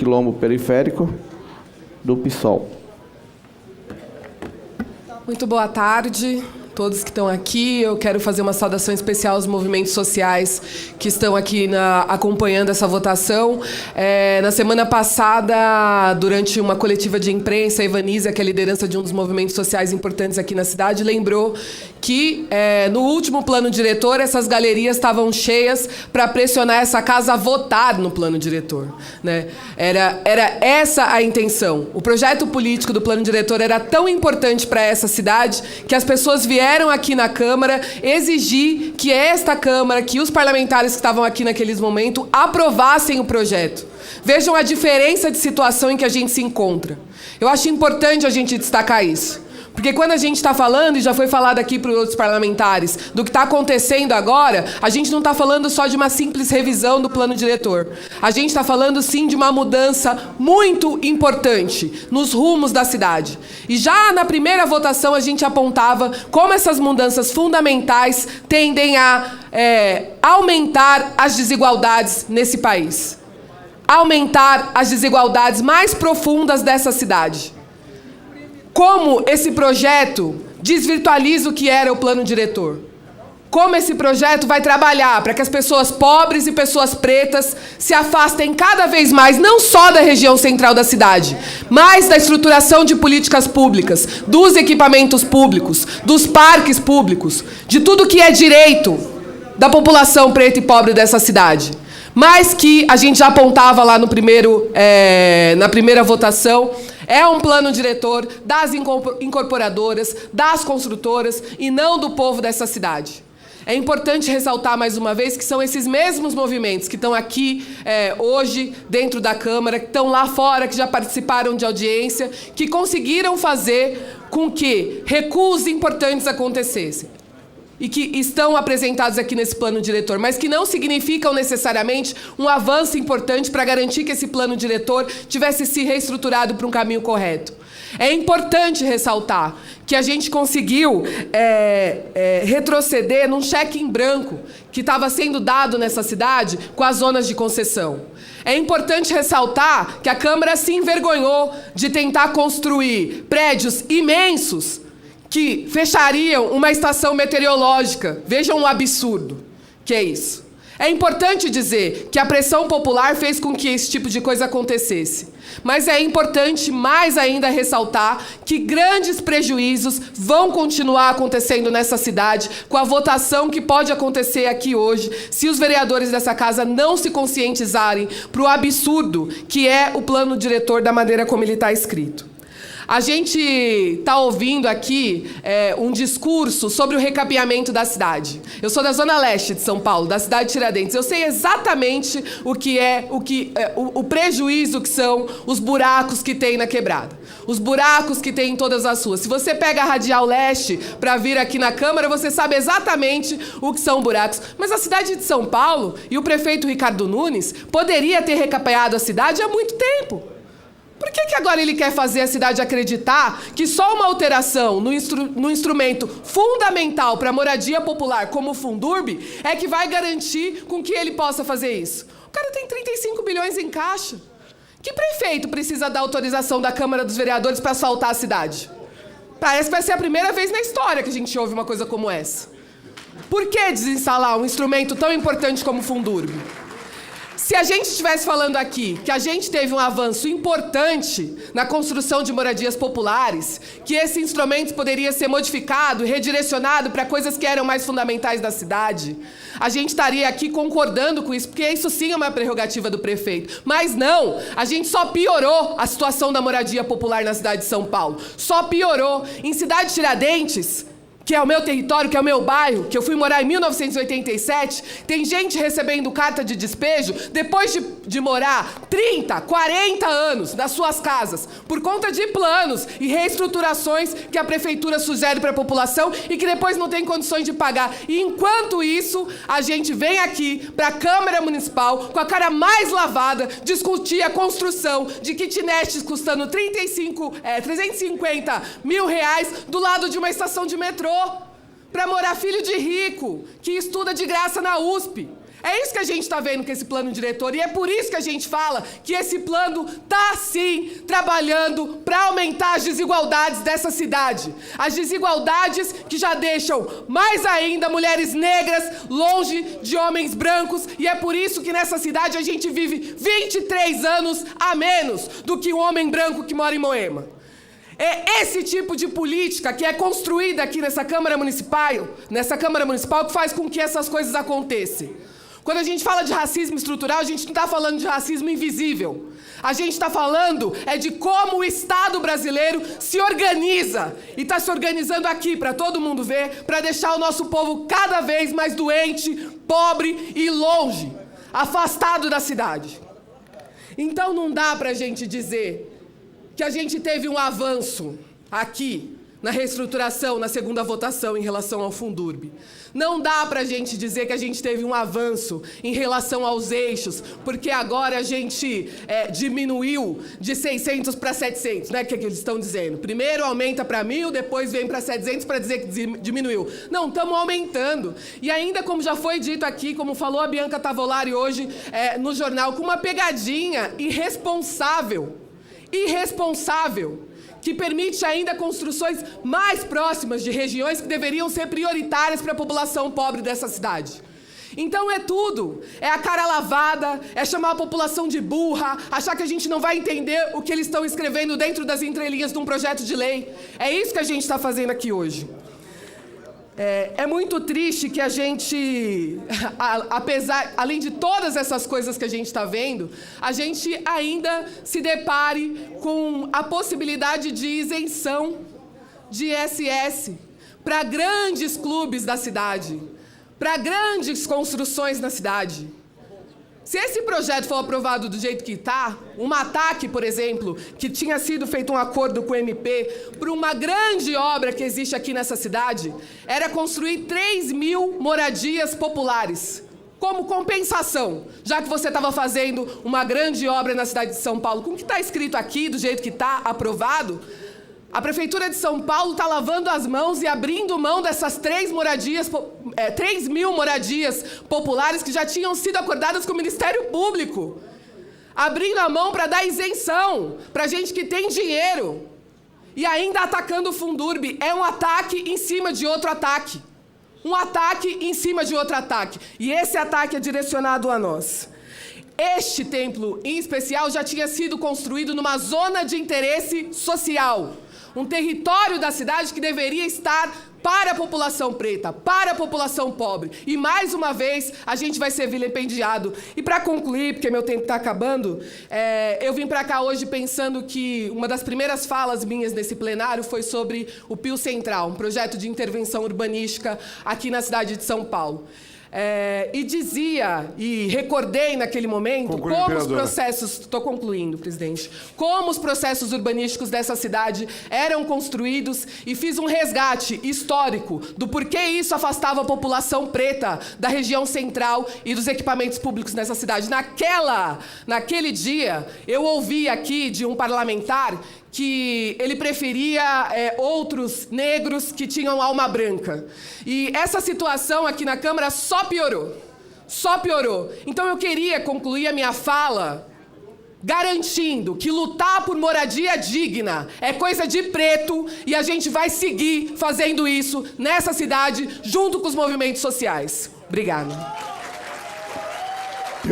Quilombo Periférico, do PSOL. Muito boa tarde a todos que estão aqui. Eu quero fazer uma saudação especial aos movimentos sociais que estão aqui acompanhando essa votação. Na semana passada, durante uma coletiva de imprensa, a Ivanise, que é a liderança de um dos movimentos sociais importantes aqui na cidade, lembrou que, no último plano diretor, essas galerias estavam cheias para pressionar essa casa a votar no plano diretor, né? Era essa a intenção. O projeto político do plano diretor era tão importante para essa cidade que as pessoas vieram aqui na Câmara exigir que esta Câmara, que os parlamentares que estavam aqui naqueles momentos, aprovassem o projeto. Vejam a diferença de situação em que a gente se encontra. Eu acho importante a gente destacar isso. Porque quando a gente está falando, e já foi falado aqui por outros parlamentares, do que está acontecendo agora, a gente não está falando só de uma simples revisão do plano diretor. A gente está falando, sim, de uma mudança muito importante nos rumos da cidade. E já na primeira votação a gente apontava como essas mudanças fundamentais tendem a aumentar as desigualdades nesse país. Aumentar as desigualdades mais profundas dessa cidade. Como esse projeto desvirtualiza o que era o plano diretor. Como esse projeto vai trabalhar para que as pessoas pobres e pessoas pretas se afastem cada vez mais, não só da região central da cidade, mas da estruturação de políticas públicas, dos equipamentos públicos, dos parques públicos, de tudo que é direito da população preta e pobre dessa cidade. Mas que a gente já apontava lá no na primeira votação, é um plano diretor das incorporadoras, das construtoras e não do povo dessa cidade. É importante ressaltar mais uma vez que são esses mesmos movimentos que estão aqui hoje dentro da Câmara, que estão lá fora, que já participaram de audiência, que conseguiram fazer com que recuos importantes acontecessem. E que estão apresentados aqui nesse plano diretor, mas que não significam necessariamente um avanço importante para garantir que esse plano diretor tivesse se reestruturado para um caminho correto. É importante ressaltar que a gente conseguiu retroceder num cheque em branco que estava sendo dado nessa cidade com as zonas de concessão. É importante ressaltar que a Câmara se envergonhou de tentar construir prédios imensos que fechariam uma estação meteorológica. Vejam o absurdo que é isso. É importante dizer que a pressão popular fez com que esse tipo de coisa acontecesse. Mas é importante mais ainda ressaltar que grandes prejuízos vão continuar acontecendo nessa cidade com a votação que pode acontecer aqui hoje, se os vereadores dessa casa não se conscientizarem para o absurdo que é o plano diretor da maneira como ele está escrito. A gente está ouvindo aqui um discurso sobre o recapeamento da cidade. Eu sou da Zona Leste de São Paulo, da cidade de Tiradentes. Eu sei exatamente o prejuízo que são os buracos que tem na quebrada. Os buracos que tem em todas as ruas. Se você pega a Radial Leste para vir aqui na Câmara, você sabe exatamente o que são buracos. Mas a cidade de São Paulo e o prefeito Ricardo Nunes poderia ter recapeado a cidade há muito tempo. Por que agora ele quer fazer a cidade acreditar que só uma alteração no instrumento fundamental para a moradia popular, como o Fundurb, é que vai garantir com que ele possa fazer isso? O cara tem 35 bilhões em caixa. Que prefeito precisa da autorização da Câmara dos Vereadores para asfaltar a cidade? Parece que vai ser a primeira vez na história que a gente ouve uma coisa como essa. Por que desinstalar um instrumento tão importante como o Fundurb? Se a gente estivesse falando aqui que a gente teve um avanço importante na construção de moradias populares, que esse instrumento poderia ser modificado e redirecionado para coisas que eram mais fundamentais da cidade, a gente estaria aqui concordando com isso, porque isso sim é uma prerrogativa do prefeito. Mas não, a gente só piorou a situação da moradia popular na cidade de São Paulo. Só piorou. Em cidade de Tiradentes, que é o meu território, que é o meu bairro, que eu fui morar em 1987, tem gente recebendo carta de despejo depois de morar 30, 40 anos nas suas casas, por conta de planos e reestruturações que a prefeitura sugere para a população e que depois não tem condições de pagar. E enquanto isso, a gente vem aqui para a Câmara Municipal, com a cara mais lavada, discutir a construção de kitnets custando 350 mil reais do lado de uma estação de metrô, para morar filho de rico, que estuda de graça na USP. É isso que a gente está vendo com esse plano diretor, e é por isso que a gente fala que esse plano está, sim, trabalhando para aumentar as desigualdades dessa cidade. As desigualdades que já deixam mais ainda mulheres negras longe de homens brancos, e é por isso que nessa cidade a gente vive 23 anos a menos do que um homem branco que mora em Moema. É esse tipo de política que é construída aqui nessa Câmara Municipal que faz com que essas coisas aconteçam. Quando a gente fala de racismo estrutural, a gente não está falando de racismo invisível. A gente está falando de como o Estado brasileiro se organiza. E está se organizando aqui para todo mundo ver, para deixar o nosso povo cada vez mais doente, pobre e longe, afastado da cidade. Então não dá para a gente dizer que a gente teve um avanço aqui na reestruturação, na segunda votação em relação ao Fundurb. Não dá pra gente dizer que a gente teve um avanço em relação aos eixos, porque agora a gente diminuiu de 600 para 700, né? Que eles estão dizendo. Primeiro aumenta para 1.000, depois vem para 700 para dizer que diminuiu. Não, estamos aumentando. E ainda, como já foi dito aqui, como falou a Bianca Tavolari hoje no jornal, com uma pegadinha irresponsável, que permite ainda construções mais próximas de regiões que deveriam ser prioritárias para a população pobre dessa cidade. Então é tudo. É a cara lavada, é chamar a população de burra, achar que a gente não vai entender o que eles estão escrevendo dentro das entrelinhas de um projeto de lei. É isso que a gente está fazendo aqui hoje. É muito triste que a gente, além de todas essas coisas que a gente está vendo, a gente ainda se depare com a possibilidade de isenção de ISS para grandes clubes da cidade, para grandes construções na cidade. Se esse projeto for aprovado do jeito que está, um ataque, por exemplo, que tinha sido feito um acordo com o MP para uma grande obra que existe aqui nessa cidade, era construir 3.000 moradias populares, como compensação, já que você estava fazendo uma grande obra na cidade de São Paulo. Com o que está escrito aqui, do jeito que está aprovado, a Prefeitura de São Paulo está lavando as mãos e abrindo mão dessas 3.000 moradias populares que já tinham sido acordadas com o Ministério Público. Abrindo a mão para dar isenção para gente que tem dinheiro. E ainda atacando o Fundurb. É um ataque em cima de outro ataque. Um ataque em cima de outro ataque. E esse ataque é direcionado a nós. Este templo, em especial, já tinha sido construído numa zona de interesse social. Um território da cidade que deveria estar para a população preta, para a população pobre. E, mais uma vez, a gente vai ser vilipendiado. E, para concluir, porque meu tempo está acabando, eu vim para cá hoje pensando que uma das primeiras falas minhas nesse plenário foi sobre o Pio Central, um projeto de intervenção urbanística aqui na cidade de São Paulo. E dizia, e recordei naquele momento, como os processos... Estou concluindo, presidente. Como os processos urbanísticos dessa cidade eram construídos, e fiz um resgate histórico do porquê isso afastava a população preta da região central e dos equipamentos públicos nessa cidade. Naquele dia, eu ouvi aqui de um parlamentar que ele preferia outros negros que tinham alma branca. E essa situação aqui na Câmara só piorou. Então eu queria concluir a minha fala garantindo que lutar por moradia digna é coisa de preto, e a gente vai seguir fazendo isso nessa cidade junto com os movimentos sociais. Obrigada.